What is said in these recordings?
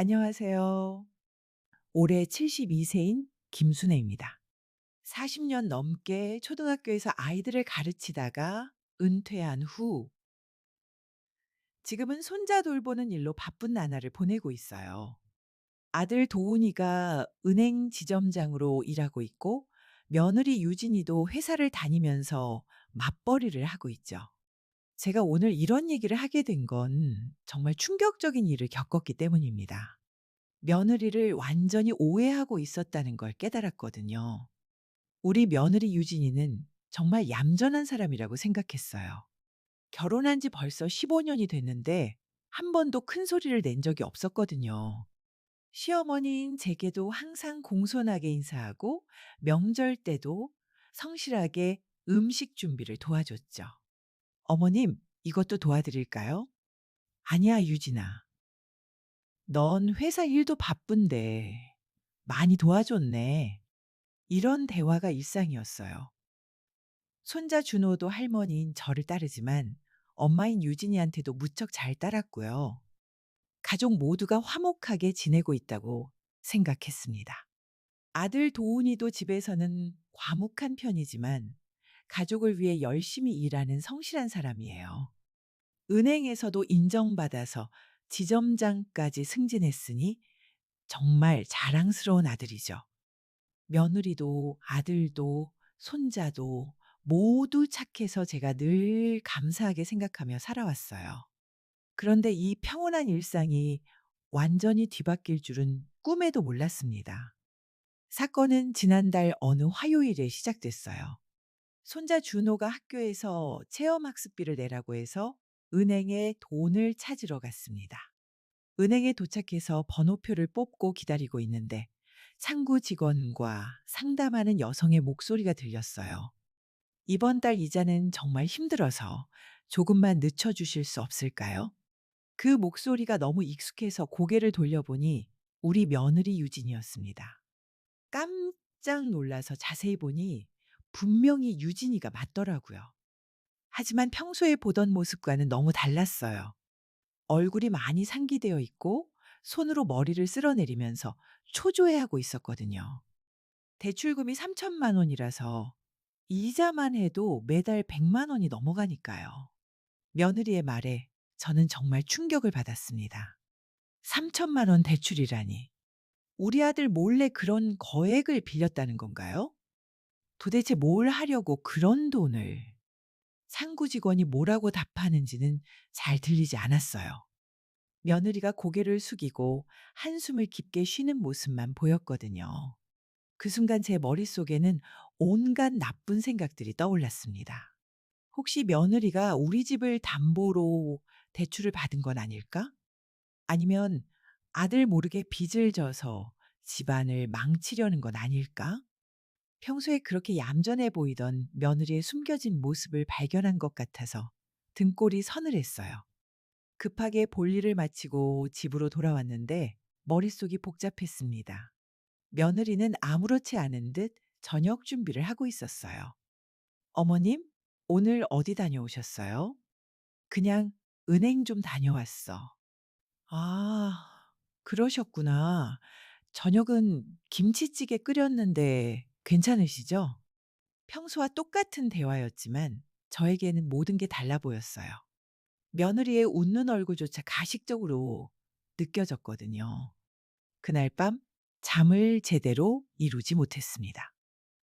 안녕하세요. 올해 72세인 김순애입니다. 40년 넘게 초등학교에서 아이들을 가르치다가 은퇴한 후 지금은 손자 돌보는 일로 바쁜 나날을 보내고 있어요. 아들 도훈이가 은행 지점장으로 일하고 있고 며느리 유진이도 회사를 다니면서 맞벌이를 하고 있죠. 제가 오늘 이런 얘기를 하게 된 건 정말 충격적인 일을 겪었기 때문입니다. 며느리를 완전히 오해하고 있었다는 걸 깨달았거든요. 우리 며느리 유진이는 정말 얌전한 사람이라고 생각했어요. 결혼한 지 벌써 15년이 됐는데 한 번도 큰 소리를 낸 적이 없었거든요. 시어머니인 제게도 항상 공손하게 인사하고 명절 때도 성실하게 음식 준비를 도와줬죠. 어머님, 이것도 도와드릴까요? 아니야, 유진아. 넌 회사 일도 바쁜데 많이 도와줬네. 이런 대화가 일상이었어요. 손자 준호도 할머니인 저를 따르지만 엄마인 유진이한테도 무척 잘 따랐고요. 가족 모두가 화목하게 지내고 있다고 생각했습니다. 아들 도훈이도 집에서는 과묵한 편이지만 가족을 위해 열심히 일하는 성실한 사람이에요. 은행에서도 인정받아서 지점장까지 승진했으니 정말 자랑스러운 아들이죠. 며느리도 아들도 손자도 모두 착해서 제가 늘 감사하게 생각하며 살아왔어요. 그런데 이 평온한 일상이 완전히 뒤바뀔 줄은 꿈에도 몰랐습니다. 사건은 지난달 어느 화요일에 시작됐어요. 손자 준호가 학교에서 체험학습비를 내라고 해서 은행에 돈을 찾으러 갔습니다. 은행에 도착해서 번호표를 뽑고 기다리고 있는데 상구 직원과 상담하는 여성의 목소리가 들렸어요. "이번 달 이자는 정말 힘들어서 조금만 늦춰주실 수 없을까요?" 그 목소리가 너무 익숙해서 고개를 돌려보니 우리 며느리 유진이었습니다. 깜짝 놀라서 자세히 보니 분명히 유진이가 맞더라고요. 하지만 평소에 보던 모습과는 너무 달랐어요. 얼굴이 많이 상기되어 있고 손으로 머리를 쓸어내리면서 초조해하고 있었거든요. 대출금이 3천만 원이라서 이자만 해도 매달 100만 원이 넘어가니까요. 며느리의 말에 저는 정말 충격을 받았습니다. 3천만 원 대출이라니. 우리 아들 몰래 그런 거액을 빌렸다는 건가요? 도대체 뭘 하려고 그런 돈을. 상구 직원이 뭐라고 답하는지는 잘 들리지 않았어요. 며느리가 고개를 숙이고 한숨을 깊게 쉬는 모습만 보였거든요. 그 순간 제 머릿속에는 온갖 나쁜 생각들이 떠올랐습니다. 혹시 며느리가 우리 집을 담보로 대출을 받은 건 아닐까? 아니면 아들 모르게 빚을 져서 집안을 망치려는 건 아닐까? 평소에 그렇게 얌전해 보이던 며느리의 숨겨진 모습을 발견한 것 같아서 등골이 서늘했어요. 급하게 볼일을 마치고 집으로 돌아왔는데 머릿속이 복잡했습니다. 며느리는 아무렇지 않은 듯 저녁 준비를 하고 있었어요. "어머님, 오늘 어디 다녀오셨어요?" "그냥 은행 좀 다녀왔어." "아, 그러셨구나. 저녁은 김치찌개 끓였는데 괜찮으시죠?" 평소와 똑같은 대화였지만 저에게는 모든 게 달라 보였어요. 며느리의 웃는 얼굴조차 가식적으로 느껴졌거든요. 그날 밤 잠을 제대로 이루지 못했습니다.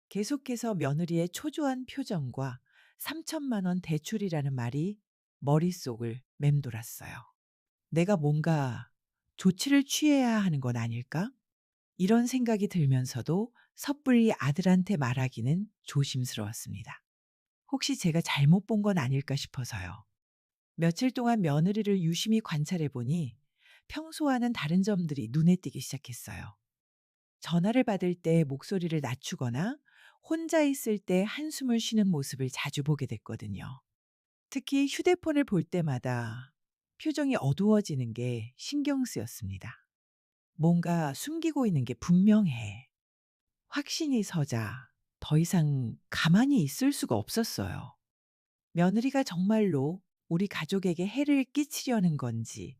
계속해서 며느리의 초조한 표정과 3천만 원 대출이라는 말이 머릿속을 맴돌았어요. 내가 뭔가 조치를 취해야 하는 건 아닐까? 이런 생각이 들면서도 섣불리 아들한테 말하기는 조심스러웠습니다. 혹시 제가 잘못 본 건 아닐까 싶어서요. 며칠 동안 며느리를 유심히 관찰해 보니 평소와는 다른 점들이 눈에 띄기 시작했어요. 전화를 받을 때 목소리를 낮추거나 혼자 있을 때 한숨을 쉬는 모습을 자주 보게 됐거든요. 특히 휴대폰을 볼 때마다 표정이 어두워지는 게 신경 쓰였습니다. 뭔가 숨기고 있는 게 분명해. 확신이 서자 더 이상 가만히 있을 수가 없었어요. 며느리가 정말로 우리 가족에게 해를 끼치려는 건지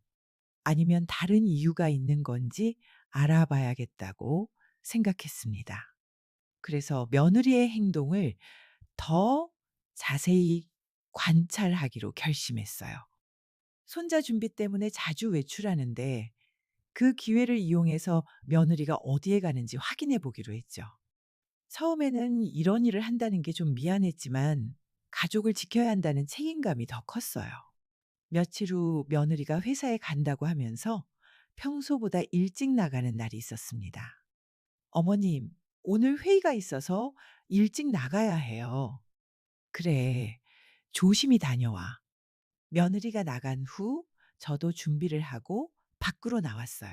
아니면 다른 이유가 있는 건지 알아봐야겠다고 생각했습니다. 그래서 며느리의 행동을 더 자세히 관찰하기로 결심했어요. 손자 준비 때문에 자주 외출하는데 그 기회를 이용해서 며느리가 어디에 가는지 확인해 보기로 했죠. 처음에는 이런 일을 한다는 게 좀 미안했지만 가족을 지켜야 한다는 책임감이 더 컸어요. 며칠 후 며느리가 회사에 간다고 하면서 평소보다 일찍 나가는 날이 있었습니다. 어머님, 오늘 회의가 있어서 일찍 나가야 해요. 그래, 조심히 다녀와. 며느리가 나간 후 저도 준비를 하고 밖으로 나왔어요.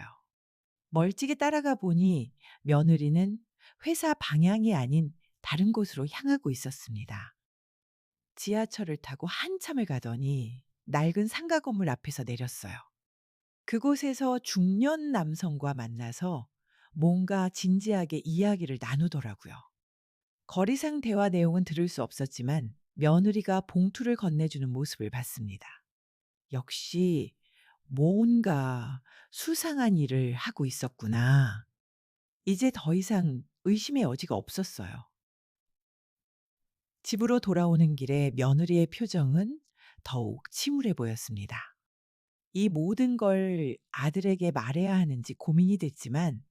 멀찍이 따라가 보니 며느리는 회사 방향이 아닌 다른 곳으로 향하고 있었습니다. 지하철을 타고 한참을 가더니 낡은 상가 건물 앞에서 내렸어요. 그곳에서 중년 남성과 만나서 뭔가 진지하게 이야기를 나누더라고요. 거리상 대화 내용은 들을 수 없었지만 며느리가 봉투를 건네주는 모습을 봤습니다. 역시 뭔가 수상한 일을 하고 있었구나. 이제 더 이상 의심의 여지가 없었어요. 집으로 돌아오는 길에 며느리의 표정은 더욱 침울해 보였습니다. 이 모든 걸 아들에게 말해야 하는지 고민이 됐지만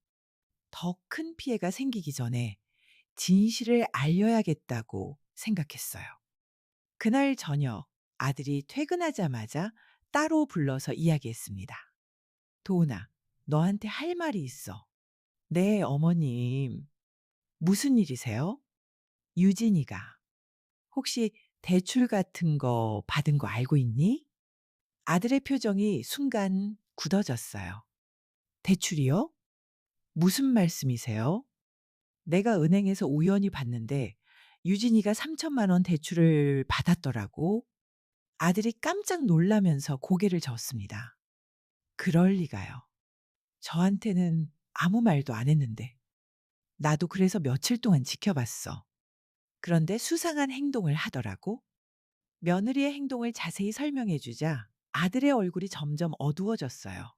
더 큰 피해가 생기기 전에 진실을 알려야겠다고 생각했어요. 그날 저녁 아들이 퇴근하자마자 따로 불러서 이야기했습니다. 도훈아, 너한테 할 말이 있어. 네, 어머님. 무슨 일이세요? 유진이가 혹시 대출 같은 거 받은 거 알고 있니? 아들의 표정이 순간 굳어졌어요. 대출이요? 무슨 말씀이세요? 내가 은행에서 우연히 봤는데 유진이가 3천만 원 대출을 받았더라고. 아들이 깜짝 놀라면서 고개를 저었습니다. 그럴 리가요. 저한테는 아무 말도 안 했는데. 나도 그래서 며칠 동안 지켜봤어. 그런데 수상한 행동을 하더라고. 며느리의 행동을 자세히 설명해 주자 아들의 얼굴이 점점 어두워졌어요.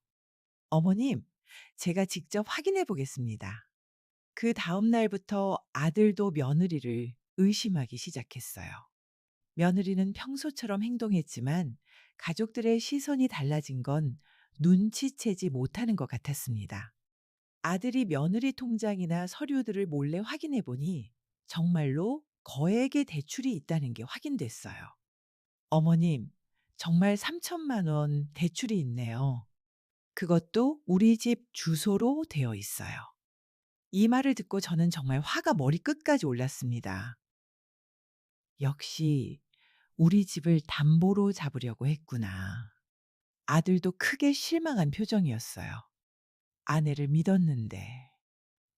어머님, 제가 직접 확인해 보겠습니다. 그 다음 날부터 아들도 며느리를 의심하기 시작했어요. 며느리는 평소처럼 행동했지만 가족들의 시선이 달라진 건 눈치채지 못하는 것 같았습니다. 아들이 며느리 통장이나 서류들을 몰래 확인해 보니 정말로 거액의 대출이 있다는 게 확인됐어요. 어머님, 정말 3천만 원 대출이 있네요. 그것도 우리 집 주소로 되어 있어요. 이 말을 듣고 저는 정말 화가 머리끝까지 올랐습니다. 역시 우리 집을 담보로 잡으려고 했구나. 아들도 크게 실망한 표정이었어요. 아내를 믿었는데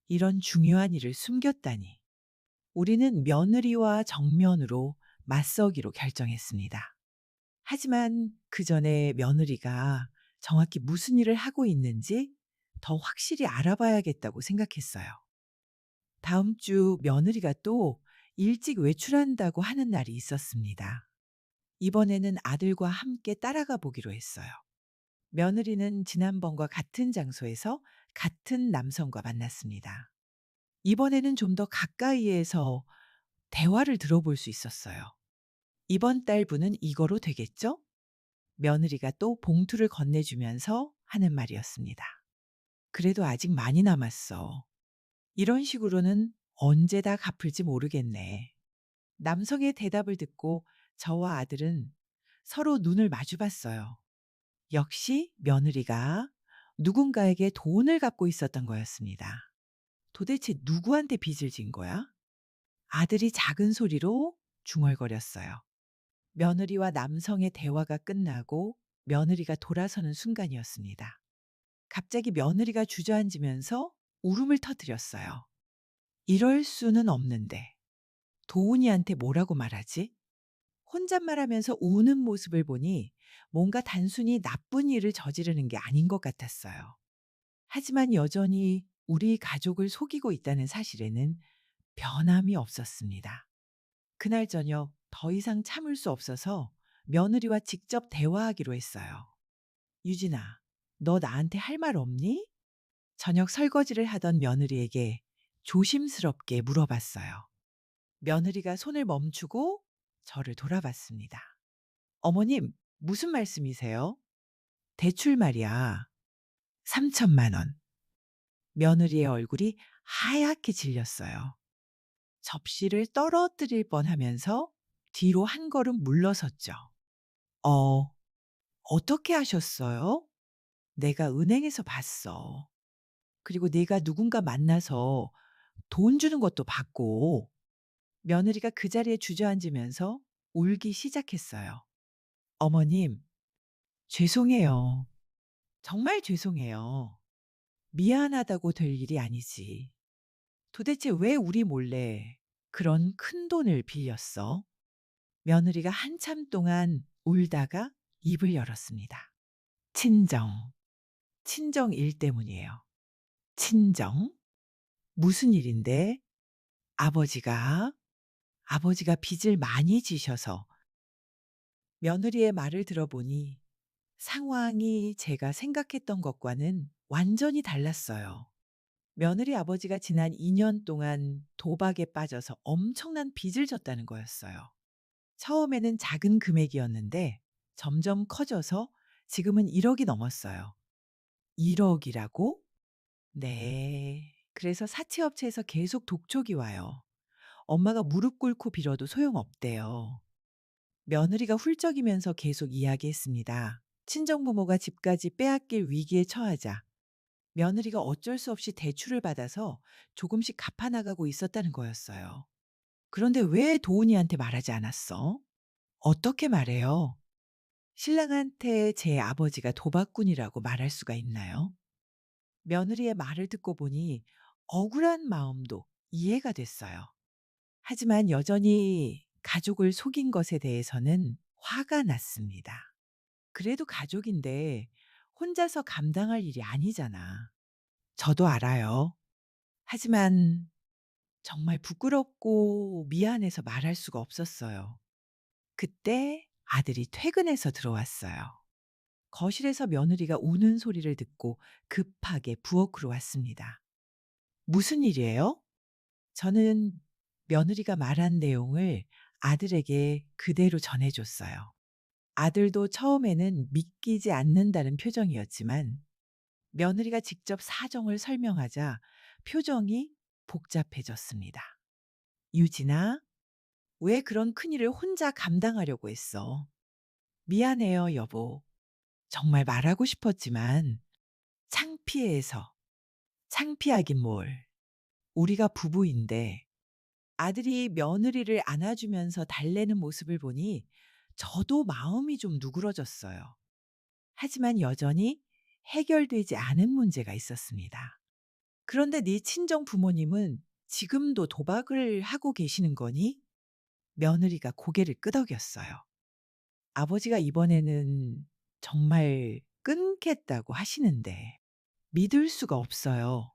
이런 중요한 일을 숨겼다니. 우리는 며느리와 정면으로 맞서기로 결정했습니다. 하지만 그 전에 며느리가 정확히 무슨 일을 하고 있는지 더 확실히 알아봐야겠다고 생각했어요. 다음 주 며느리가 또 일찍 외출한다고 하는 날이 있었습니다. 이번에는 아들과 함께 따라가 보기로 했어요. 며느리는 지난번과 같은 장소에서 같은 남성과 만났습니다. 이번에는 좀 더 가까이에서 대화를 들어볼 수 있었어요. 이번 달 분은 이거로 되겠죠? 며느리가 또 봉투를 건네주면서 하는 말이었습니다. 그래도 아직 많이 남았어. 이런 식으로는 언제 다 갚을지 모르겠네. 남성의 대답을 듣고 저와 아들은 서로 눈을 마주 봤어요. 역시 며느리가 누군가에게 돈을 갚고 있었던 거였습니다. 도대체 누구한테 빚을 진 거야? 아들이 작은 소리로 중얼거렸어요. 며느리와 남성의 대화가 끝나고 며느리가 돌아서는 순간이었습니다. 갑자기 며느리가 주저앉으면서 울음을 터뜨렸어요. 이럴 수는 없는데. 도훈이한테 뭐라고 말하지? 혼잣말하면서 우는 모습을 보니 뭔가 단순히 나쁜 일을 저지르는 게 아닌 것 같았어요. 하지만 여전히 우리 가족을 속이고 있다는 사실에는 변함이 없었습니다. 그날 저녁 더 이상 참을 수 없어서 며느리와 직접 대화하기로 했어요. 유진아, 너 나한테 할 말 없니? 저녁 설거지를 하던 며느리에게 조심스럽게 물어봤어요. 며느리가 손을 멈추고 저를 돌아봤습니다. 어머님, 무슨 말씀이세요? 대출 말이야. 3천만 원. 며느리의 얼굴이 하얗게 질렸어요. 접시를 떨어뜨릴 뻔하면서 뒤로 한 걸음 물러섰죠. 어, 어떻게 하셨어요? 내가 은행에서 봤어. 그리고 네가 누군가 만나서 돈 주는 것도 봤고. 며느리가 그 자리에 주저앉으면서 울기 시작했어요. 어머님, 죄송해요. 정말 죄송해요. 미안하다고 될 일이 아니지. 도대체 왜 우리 몰래 그런 큰 돈을 빌렸어? 며느리가 한참 동안 울다가 입을 열었습니다. 친정, 친정 일 때문이에요. 친정? 무슨 일인데? 아버지가, 아버지가 빚을 많이 지셔서. 며느리의 말을 들어보니 상황이 제가 생각했던 것과는 완전히 달랐어요. 며느리 아버지가 지난 2년 동안 도박에 빠져서 엄청난 빚을 졌다는 거였어요. 처음에는 작은 금액이었는데 점점 커져서 지금은 1억이 넘었어요. 1억이라고? 네. 그래서 사채업체에서 계속 독촉이 와요. 엄마가 무릎 꿇고 빌어도 소용없대요. 며느리가 훌쩍이면서 계속 이야기했습니다. 친정부모가 집까지 빼앗길 위기에 처하자 며느리가 어쩔 수 없이 대출을 받아서 조금씩 갚아나가고 있었다는 거였어요. 그런데 왜 도훈이한테 말하지 않았어? 어떻게 말해요? 신랑한테 제 아버지가 도박꾼이라고 말할 수가 있나요? 며느리의 말을 듣고 보니 억울한 마음도 이해가 됐어요. 하지만 여전히 가족을 속인 것에 대해서는 화가 났습니다. 그래도 가족인데 혼자서 감당할 일이 아니잖아. 저도 알아요. 하지만 정말 부끄럽고 미안해서 말할 수가 없었어요. 그때 아들이 퇴근해서 들어왔어요. 거실에서 며느리가 우는 소리를 듣고 급하게 부엌으로 왔습니다. 무슨 일이에요? 저는 며느리가 말한 내용을 아들에게 그대로 전해줬어요. 아들도 처음에는 믿기지 않는다는 표정이었지만 며느리가 직접 사정을 설명하자 표정이 복잡해졌습니다. 유진아, 왜 그런 큰일을 혼자 감당하려고 했어? 미안해요, 여보. 정말 말하고 싶었지만 창피해서. 창피하긴 뭘. 우리가 부부인데. 아들이 며느리를 안아주면서 달래는 모습을 보니 저도 마음이 좀 누그러졌어요. 하지만 여전히 해결되지 않은 문제가 있었습니다. 그런데 네 친정 부모님은 지금도 도박을 하고 계시는 거니? 며느리가 고개를 끄덕였어요. 아버지가 이번에는 정말 끊겠다고 하시는데 믿을 수가 없어요.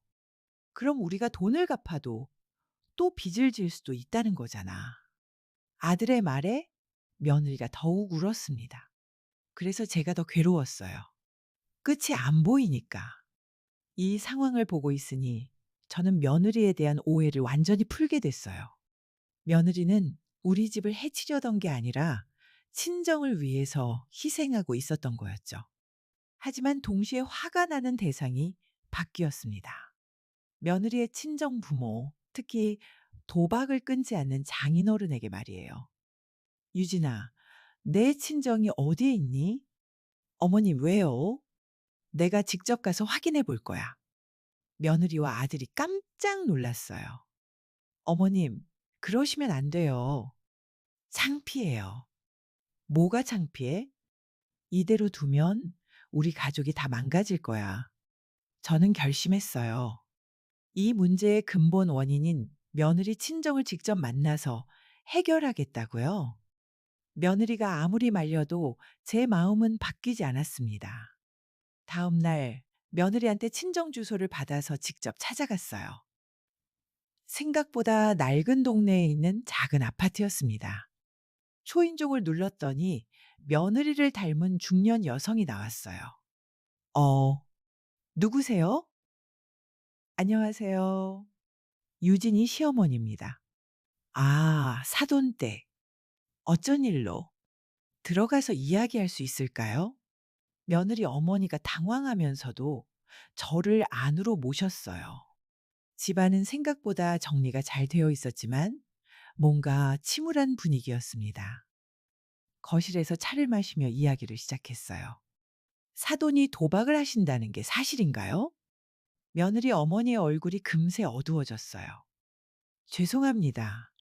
그럼 우리가 돈을 갚아도 또 빚을 질 수도 있다는 거잖아. 아들의 말에 며느리가 더욱 울었습니다. 그래서 제가 더 괴로웠어요. 끝이 안 보이니까. 이 상황을 보고 있으니 저는 며느리에 대한 오해를 완전히 풀게 됐어요. 며느리는 우리 집을 해치려던 게 아니라 친정을 위해서 희생하고 있었던 거였죠. 하지만 동시에 화가 나는 대상이 바뀌었습니다. 며느리의 친정 부모, 특히 도박을 끊지 않는 장인어른에게 말이에요. 유진아, 내 친정이 어디에 있니? 어머님, 왜요? 내가 직접 가서 확인해 볼 거야. 며느리와 아들이 깜짝 놀랐어요. 어머님, 그러시면 안 돼요. 창피해요. 뭐가 창피해? 이대로 두면 우리 가족이 다 망가질 거야. 저는 결심했어요. 이 문제의 근본 원인인 며느리 친정을 직접 만나서 해결하겠다고요. 며느리가 아무리 말려도 제 마음은 바뀌지 않았습니다. 다음 날 며느리한테 친정 주소를 받아서 직접 찾아갔어요. 생각보다 낡은 동네에 있는 작은 아파트였습니다. 초인종을 눌렀더니 며느리를 닮은 중년 여성이 나왔어요. 어, 누구세요? 안녕하세요. 유진이 시어머니입니다. 아, 사돈 댁. 어쩐 일로? 들어가서 이야기할 수 있을까요? 며느리 어머니가 당황하면서도 저를 안으로 모셨어요. 집안은 생각보다 정리가 잘 되어 있었지만 뭔가 침울한 분위기였습니다. 거실에서 차를 마시며 이야기를 시작했어요. 사돈이 도박을 하신다는 게 사실인가요? 며느리 어머니의 얼굴이 금세 어두워졌어요. 죄송합니다.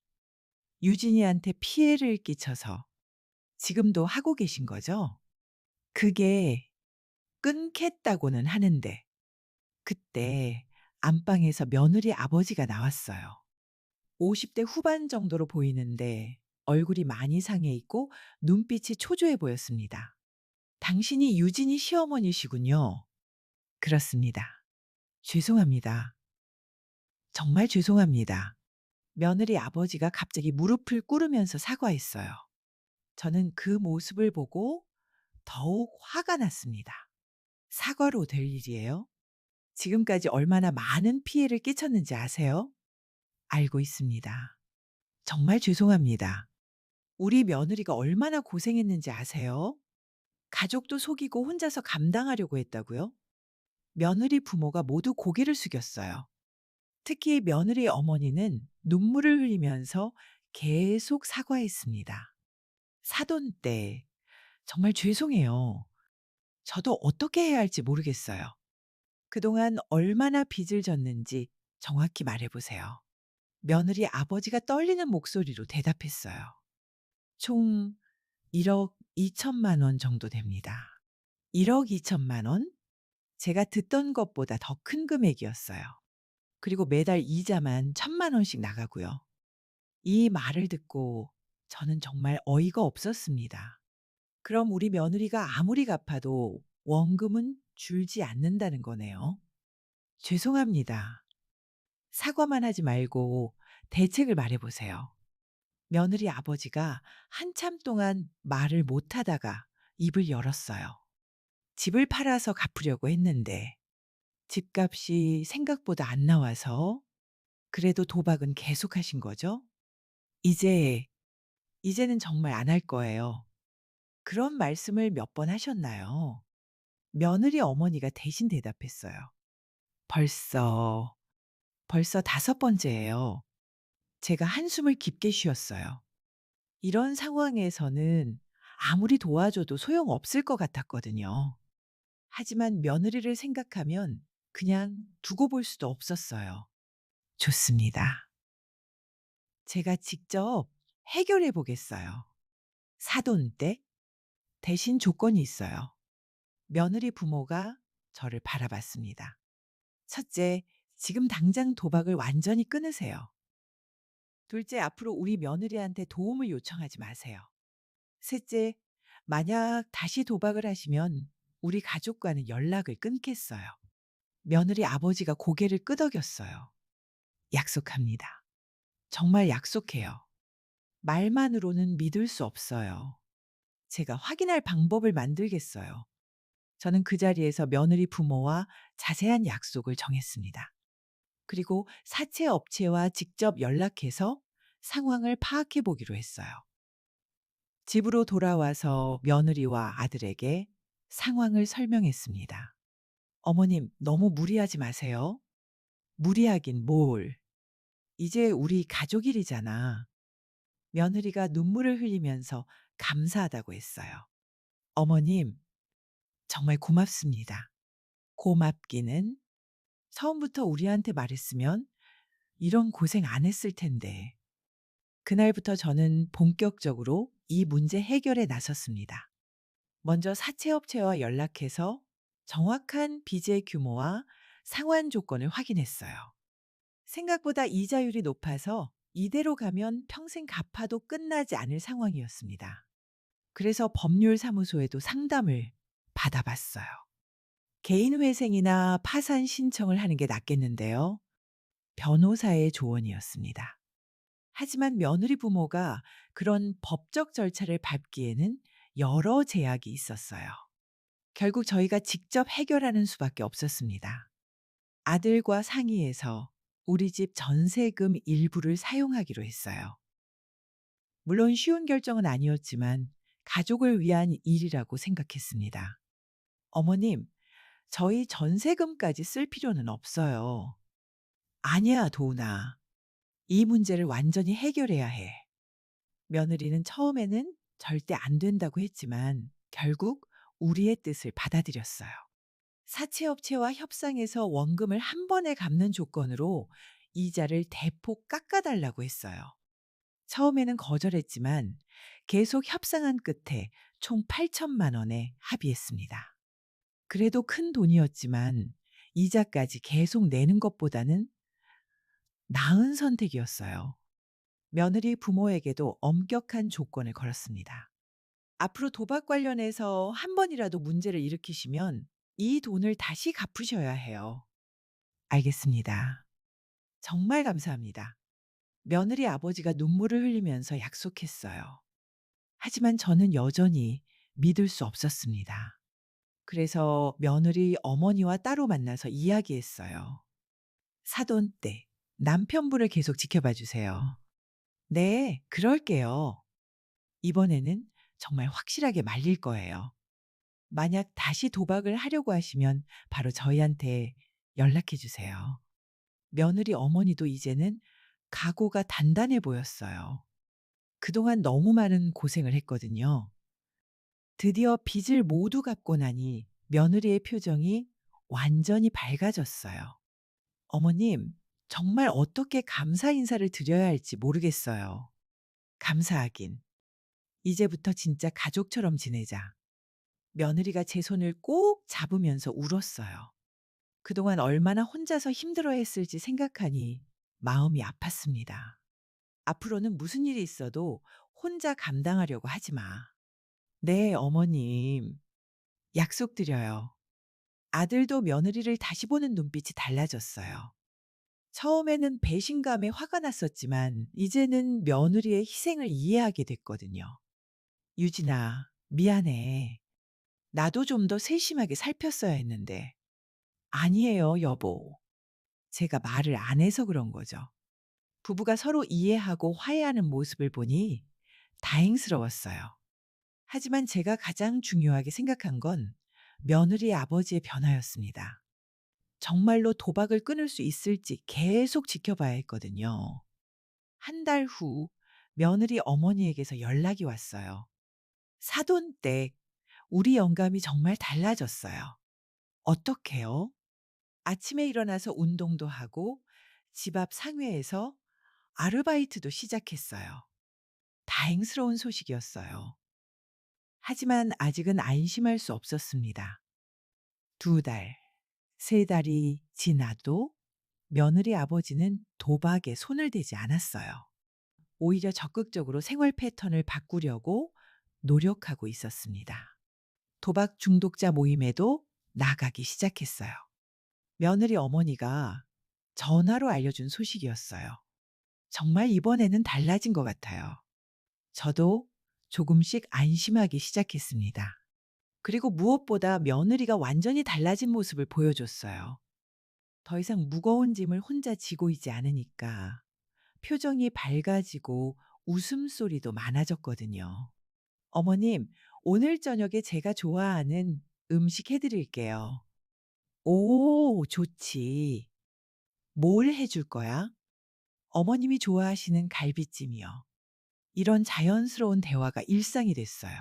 유진이한테 피해를 끼쳐서 지금도 하고 계신 거죠? 그게 끊겠다고는 하는데 그때 안방에서 며느리 아버지가 나왔어요. 50대 후반 정도로 보이는데 얼굴이 많이 상해 있고 눈빛이 초조해 보였습니다. 당신이 유진이 시어머니시군요. 그렇습니다. 죄송합니다. 정말 죄송합니다. 며느리 아버지가 갑자기 무릎을 꿇으면서 사과했어요. 저는 그 모습을 보고 더욱 화가 났습니다. 사과로 될 일이에요? 지금까지 얼마나 많은 피해를 끼쳤는지 아세요? 알고 있습니다. 정말 죄송합니다. 우리 며느리가 얼마나 고생했는지 아세요? 가족도 속이고 혼자서 감당하려고 했다고요? 며느리 부모가 모두 고개를 숙였어요. 특히 며느리 어머니는 눈물을 흘리면서 계속 사과했습니다. 사돈 때 정말 죄송해요. 저도 어떻게 해야 할지 모르겠어요. 그동안 얼마나 빚을 졌는지 정확히 말해보세요. 며느리 아버지가 떨리는 목소리로 대답했어요. 총 1억 2천만 원 정도 됩니다. 1억 2천만 원? 제가 듣던 것보다 더 큰 금액이었어요. 그리고 매달 이자만 1천만 원씩 나가고요. 이 말을 듣고 저는 정말 어이가 없었습니다. 그럼 우리 며느리가 아무리 갚아도 원금은 줄지 않는다는 거네요. 죄송합니다. 사과만 하지 말고 대책을 말해보세요. 며느리 아버지가 한참 동안 말을 못하다가 입을 열었어요. 집을 팔아서 갚으려고 했는데 집값이 생각보다 안 나와서 그래도 도박은 계속하신 거죠? 이제, 이제는 정말 안 할 거예요. 그런 말씀을 몇 번 하셨나요? 며느리 어머니가 대신 대답했어요. 벌써, 벌써 5번째예요. 제가 한숨을 깊게 쉬었어요. 이런 상황에서는 아무리 도와줘도 소용없을 것 같았거든요. 하지만 며느리를 생각하면 그냥 두고 볼 수도 없었어요. 좋습니다. 제가 직접 해결해 보겠어요. 사돈 때 대신 조건이 있어요. 며느리 부모가 저를 바라봤습니다. 첫째, 지금 당장 도박을 완전히 끊으세요. 둘째, 앞으로 우리 며느리한테 도움을 요청하지 마세요. 셋째, 만약 다시 도박을 하시면 우리 가족과는 연락을 끊겠어요. 며느리 아버지가 고개를 끄덕였어요. 약속합니다. 정말 약속해요. 말만으로는 믿을 수 없어요. 제가 확인할 방법을 만들겠어요. 저는 그 자리에서 며느리 부모와 자세한 약속을 정했습니다. 그리고 사채 업체와 직접 연락해서 상황을 파악해 보기로 했어요. 집으로 돌아와서 며느리와 아들에게 상황을 설명했습니다. 어머님, 너무 무리하지 마세요. 무리하긴 뭘. 이제 우리 가족 일이잖아. 며느리가 눈물을 흘리면서 감사하다고 했어요. 어머님, 정말 고맙습니다. 고맙기는 처음부터 우리한테 말했으면 이런 고생 안 했을 텐데. 그날부터 저는 본격적으로 이 문제 해결에 나섰습니다. 먼저 사채업체와 연락해서 정확한 빚의 규모와 상환 조건을 확인했어요. 생각보다 이자율이 높아서 이대로 가면 평생 갚아도 끝나지 않을 상황이었습니다. 그래서 법률사무소에도 상담을 받아봤어요. 개인회생이나 파산 신청을 하는 게 낫겠는데요. 변호사의 조언이었습니다. 하지만 며느리 부모가 그런 법적 절차를 밟기에는 여러 제약이 있었어요. 결국 저희가 직접 해결하는 수밖에 없었습니다. 아들과 상의해서 우리 집 전세금 일부를 사용하기로 했어요. 물론 쉬운 결정은 아니었지만 가족을 위한 일이라고 생각했습니다. 어머님, 저희 전세금까지 쓸 필요는 없어요. 아니야, 도훈아. 이 문제를 완전히 해결해야 해. 며느리는 처음에는 절대 안 된다고 했지만 결국 우리의 뜻을 받아들였어요. 사채업체와 협상해서 원금을 한 번에 갚는 조건으로 이자를 대폭 깎아달라고 했어요. 처음에는 거절했지만 계속 협상한 끝에 총 8천만 원에 합의했습니다. 그래도 큰 돈이었지만 이자까지 계속 내는 것보다는 나은 선택이었어요. 며느리 부모에게도 엄격한 조건을 걸었습니다. 앞으로 도박 관련해서 한 번이라도 문제를 일으키시면 이 돈을 다시 갚으셔야 해요. 알겠습니다. 정말 감사합니다. 며느리 아버지가 눈물을 흘리면서 약속했어요. 하지만 저는 여전히 믿을 수 없었습니다. 그래서 며느리 어머니와 따로 만나서 이야기했어요. 사돈 때 남편분을 계속 지켜봐 주세요. 네, 그럴게요. 이번에는 정말 확실하게 말릴 거예요. 만약 다시 도박을 하려고 하시면 바로 저희한테 연락해 주세요. 며느리 어머니도 이제는 각오가 단단해 보였어요. 그동안 너무 많은 고생을 했거든요. 드디어 빚을 모두 갚고 나니 며느리의 표정이 완전히 밝아졌어요. 어머님, 정말 어떻게 감사 인사를 드려야 할지 모르겠어요. 감사하긴. 이제부터 진짜 가족처럼 지내자. 며느리가 제 손을 꼭 잡으면서 울었어요. 그동안 얼마나 혼자서 힘들어 했을지 생각하니 마음이 아팠습니다. 앞으로는 무슨 일이 있어도 혼자 감당하려고 하지 마. 네, 어머님. 약속드려요. 아들도 며느리를 다시 보는 눈빛이 달라졌어요. 처음에는 배신감에 화가 났었지만 이제는 며느리의 희생을 이해하게 됐거든요. 유진아, 미안해. 나도 좀 더 세심하게 살폈어야 했는데. 아니에요, 여보. 제가 말을 안 해서 그런 거죠. 부부가 서로 이해하고 화해하는 모습을 보니 다행스러웠어요. 하지만 제가 가장 중요하게 생각한 건 며느리 아버지의 변화였습니다. 정말로 도박을 끊을 수 있을지 계속 지켜봐야 했거든요. 한 달 후 며느리 어머니에게서 연락이 왔어요. 사돈댁, 우리 영감이 정말 달라졌어요. 어떻게요? 아침에 일어나서 운동도 하고 집 앞 상회에서 아르바이트도 시작했어요. 다행스러운 소식이었어요. 하지만 아직은 안심할 수 없었습니다. 두 달, 세 달이 지나도 며느리 아버지는 도박에 손을 대지 않았어요. 오히려 적극적으로 생활 패턴을 바꾸려고 노력하고 있었습니다. 도박 중독자 모임에도 나가기 시작했어요. 며느리 어머니가 전화로 알려준 소식이었어요. 정말 이번에는 달라진 것 같아요. 저도 조금씩 안심하기 시작했습니다. 그리고 무엇보다 며느리가 완전히 달라진 모습을 보여줬어요. 더 이상 무거운 짐을 혼자 지고 있지 않으니까 표정이 밝아지고 웃음소리도 많아졌거든요. 어머님, 오늘 저녁에 제가 좋아하는 음식 해드릴게요. 오, 좋지. 뭘 해줄 거야? 어머님이 좋아하시는 갈비찜이요. 이런 자연스러운 대화가 일상이 됐어요.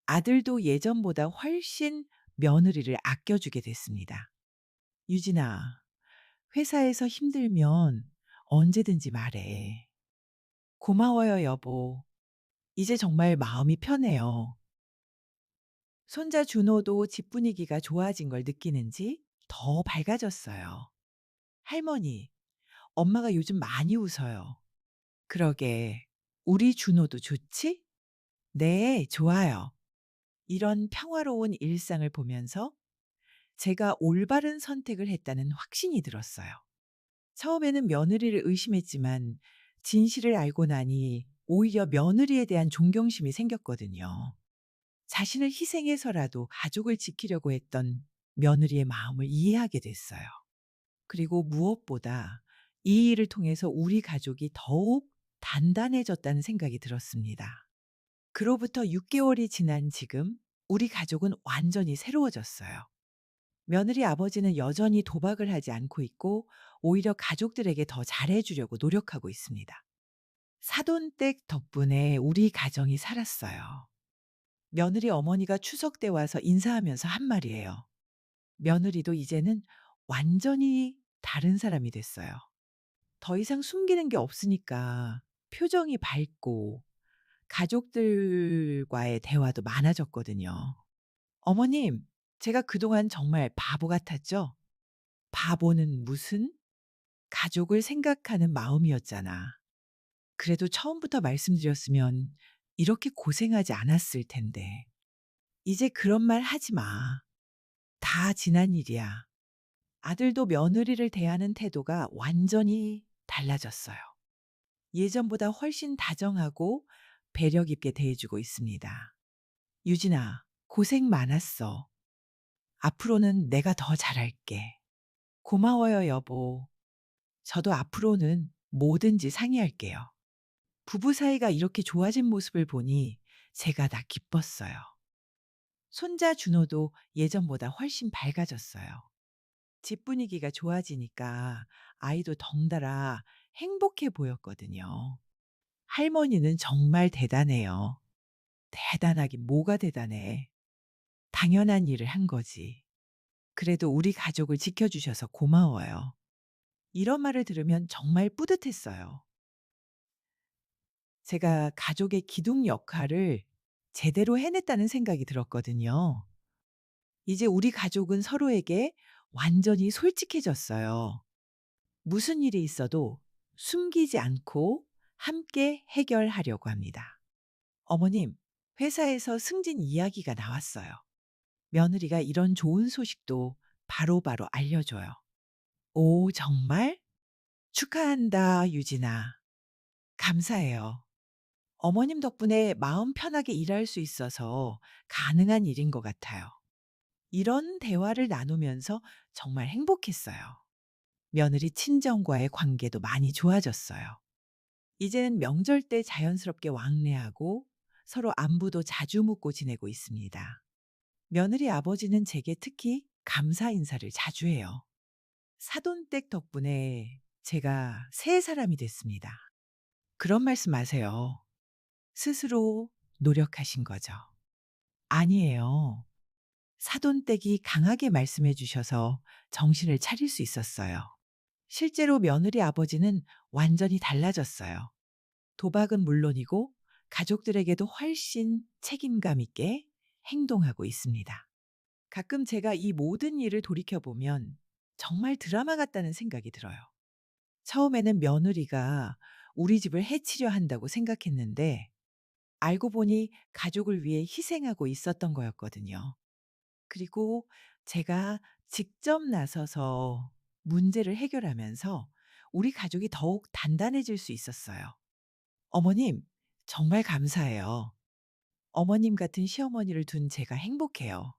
아들도 예전보다 훨씬 며느리를 아껴주게 됐습니다. 유진아, 회사에서 힘들면 언제든지 말해. 고마워요, 여보. 이제 정말 마음이 편해요. 손자 준호도 집 분위기가 좋아진 걸 느끼는지 더 밝아졌어요. 할머니, 엄마가 요즘 많이 웃어요. 그러게, 우리 준호도 좋지? 네, 좋아요. 이런 평화로운 일상을 보면서 제가 올바른 선택을 했다는 확신이 들었어요. 처음에는 며느리를 의심했지만 진실을 알고 나니 오히려 며느리에 대한 존경심이 생겼거든요. 자신을 희생해서라도 가족을 지키려고 했던 며느리의 마음을 이해하게 됐어요. 그리고 무엇보다 이 일을 통해서 우리 가족이 더욱 단단해졌다는 생각이 들었습니다. 그로부터 6개월이 지난 지금 우리 가족은 완전히 새로워졌어요. 며느리 아버지는 여전히 도박을 하지 않고 있고 오히려 가족들에게 더 잘해주려고 노력하고 있습니다. 사돈댁 덕분에 우리 가정이 살았어요. 며느리 어머니가 추석 때 와서 인사하면서 한 말이에요. 며느리도 이제는 완전히 다른 사람이 됐어요. 더 이상 숨기는 게 없으니까 표정이 밝고 가족들과의 대화도 많아졌거든요. 어머님, 제가 그동안 정말 바보 같았죠? 바보는 무슨? 가족을 생각하는 마음이었잖아. 그래도 처음부터 말씀드렸으면 이렇게 고생하지 않았을 텐데. 이제 그런 말 하지 마. 다 지난 일이야. 아들도 며느리를 대하는 태도가 완전히 달라졌어요. 예전보다 훨씬 다정하고 배려 깊게 대해주고 있습니다. 유진아, 고생 많았어. 앞으로는 내가 더 잘할게. 고마워요, 여보. 저도 앞으로는 뭐든지 상의할게요. 부부 사이가 이렇게 좋아진 모습을 보니 제가 다 기뻤어요. 손자 준호도 예전보다 훨씬 밝아졌어요. 집 분위기가 좋아지니까 아이도 덩달아 행복해 보였거든요. 할머니는 정말 대단해요. 대단하긴 뭐가 대단해. 당연한 일을 한 거지. 그래도 우리 가족을 지켜주셔서 고마워요. 이런 말을 들으면 정말 뿌듯했어요. 제가 가족의 기둥 역할을 제대로 해냈다는 생각이 들었거든요. 이제 우리 가족은 서로에게 완전히 솔직해졌어요. 무슨 일이 있어도 숨기지 않고 함께 해결하려고 합니다. 어머님, 회사에서 승진 이야기가 나왔어요. 며느리가 이런 좋은 소식도 바로바로 알려줘요. 오, 정말? 축하한다, 유진아. 감사해요. 어머님 덕분에 마음 편하게 일할 수 있어서 가능한 일인 것 같아요. 이런 대화를 나누면서 정말 행복했어요. 며느리 친정과의 관계도 많이 좋아졌어요. 이제는 명절 때 자연스럽게 왕래하고 서로 안부도 자주 묻고 지내고 있습니다. 며느리 아버지는 제게 특히 감사 인사를 자주 해요. 사돈댁 덕분에 제가 새 사람이 됐습니다. 그런 말씀 마세요. 스스로 노력하신 거죠. 아니에요. 사돈댁이 강하게 말씀해 주셔서 정신을 차릴 수 있었어요. 실제로 며느리 아버지는 완전히 달라졌어요. 도박은 물론이고 가족들에게도 훨씬 책임감 있게 행동하고 있습니다. 가끔 제가 이 모든 일을 돌이켜보면 정말 드라마 같다는 생각이 들어요. 처음에는 며느리가 우리 집을 해치려 한다고 생각했는데 알고 보니 가족을 위해 희생하고 있었던 거였거든요. 그리고 제가 직접 나서서 문제를 해결하면서 우리 가족이 더욱 단단해질 수 있었어요. 어머님, 정말 감사해요. 어머님 같은 시어머니를 둔 제가 행복해요.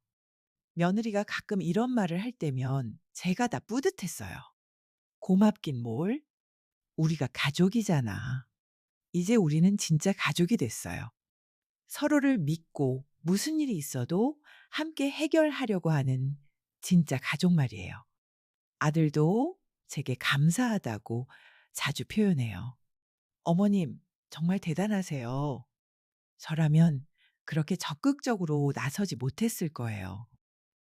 며느리가 가끔 이런 말을 할 때면 제가 다 뿌듯했어요. 고맙긴 뭘? 우리가 가족이잖아. 이제 우리는 진짜 가족이 됐어요. 서로를 믿고 무슨 일이 있어도 함께 해결하려고 하는 진짜 가족 말이에요. 아들도 제게 감사하다고 자주 표현해요. 어머님, 정말 대단하세요. 저라면 그렇게 적극적으로 나서지 못했을 거예요.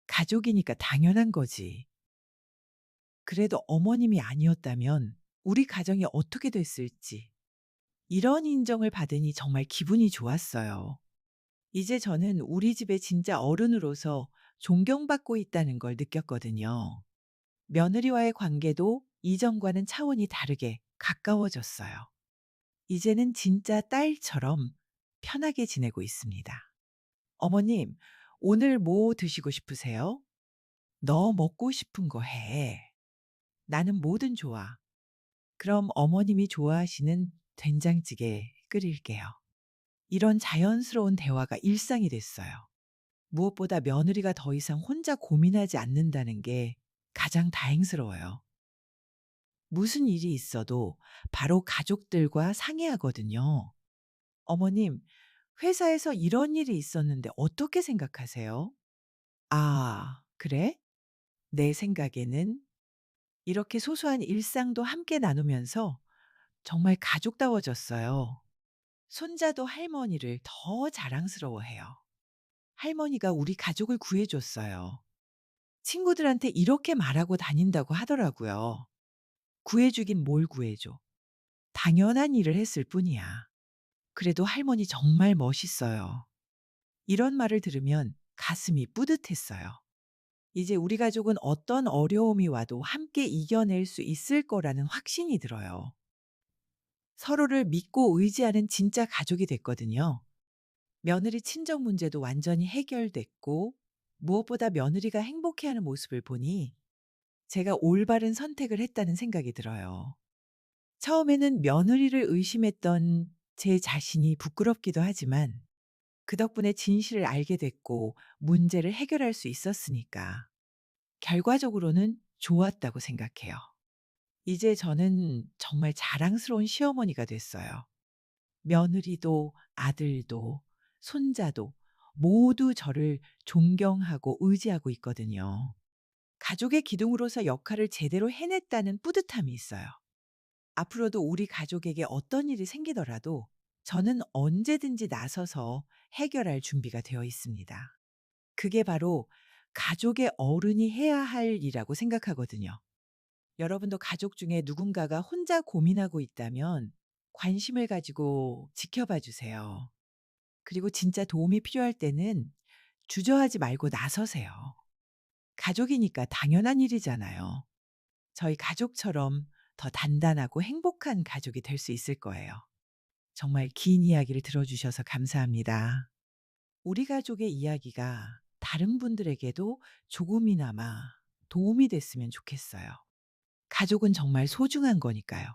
가족이니까 당연한 거지. 그래도 어머님이 아니었다면 우리 가정이 어떻게 됐을지 이런 인정을 받으니 정말 기분이 좋았어요. 이제 저는 우리 집의 진짜 어른으로서 존경받고 있다는 걸 느꼈거든요. 며느리와의 관계도 이전과는 차원이 다르게 가까워졌어요. 이제는 진짜 딸처럼 편하게 지내고 있습니다. 어머님, 오늘 뭐 드시고 싶으세요? 너 먹고 싶은 거 해. 나는 뭐든 좋아. 그럼 어머님이 좋아하시는 된장찌개 끓일게요. 이런 자연스러운 대화가 일상이 됐어요. 무엇보다 며느리가 더 이상 혼자 고민하지 않는다는 게 가장 다행스러워요. 무슨 일이 있어도 바로 가족들과 상의하거든요. 어머님, 회사에서 이런 일이 있었는데 어떻게 생각하세요? 아, 그래? 내 생각에는 이렇게 소소한 일상도 함께 나누면서 정말 가족다워졌어요. 손자도 할머니를 더 자랑스러워해요. 할머니가 우리 가족을 구해줬어요. 친구들한테 이렇게 말하고 다닌다고 하더라고요. 구해주긴 뭘 구해줘. 당연한 일을 했을 뿐이야. 그래도 할머니 정말 멋있어요. 이런 말을 들으면 가슴이 뿌듯했어요. 이제 우리 가족은 어떤 어려움이 와도 함께 이겨낼 수 있을 거라는 확신이 들어요. 서로를 믿고 의지하는 진짜 가족이 됐거든요. 며느리 친정 문제도 완전히 해결됐고, 무엇보다 며느리가 행복해하는 모습을 보니 제가 올바른 선택을 했다는 생각이 들어요. 처음에는 며느리를 의심했던 제 자신이 부끄럽기도 하지만 그 덕분에 진실을 알게 됐고 문제를 해결할 수 있었으니까 결과적으로는 좋았다고 생각해요. 이제 저는 정말 자랑스러운 시어머니가 됐어요. 며느리도 아들도 손자도 모두 저를 존경하고 의지하고 있거든요. 가족의 기둥으로서 역할을 제대로 해냈다는 뿌듯함이 있어요. 앞으로도 우리 가족에게 어떤 일이 생기더라도 저는 언제든지 나서서 해결할 준비가 되어 있습니다. 그게 바로 가족의 어른이 해야 할 일이라고 생각하거든요. 여러분도 가족 중에 누군가가 혼자 고민하고 있다면 관심을 가지고 지켜봐 주세요. 그리고 진짜 도움이 필요할 때는 주저하지 말고 나서세요. 가족이니까 당연한 일이잖아요. 저희 가족처럼 더 단단하고 행복한 가족이 될 수 있을 거예요. 정말 긴 이야기를 들어주셔서 감사합니다. 우리 가족의 이야기가 다른 분들에게도 조금이나마 도움이 됐으면 좋겠어요. 가족은 정말 소중한 거니까요.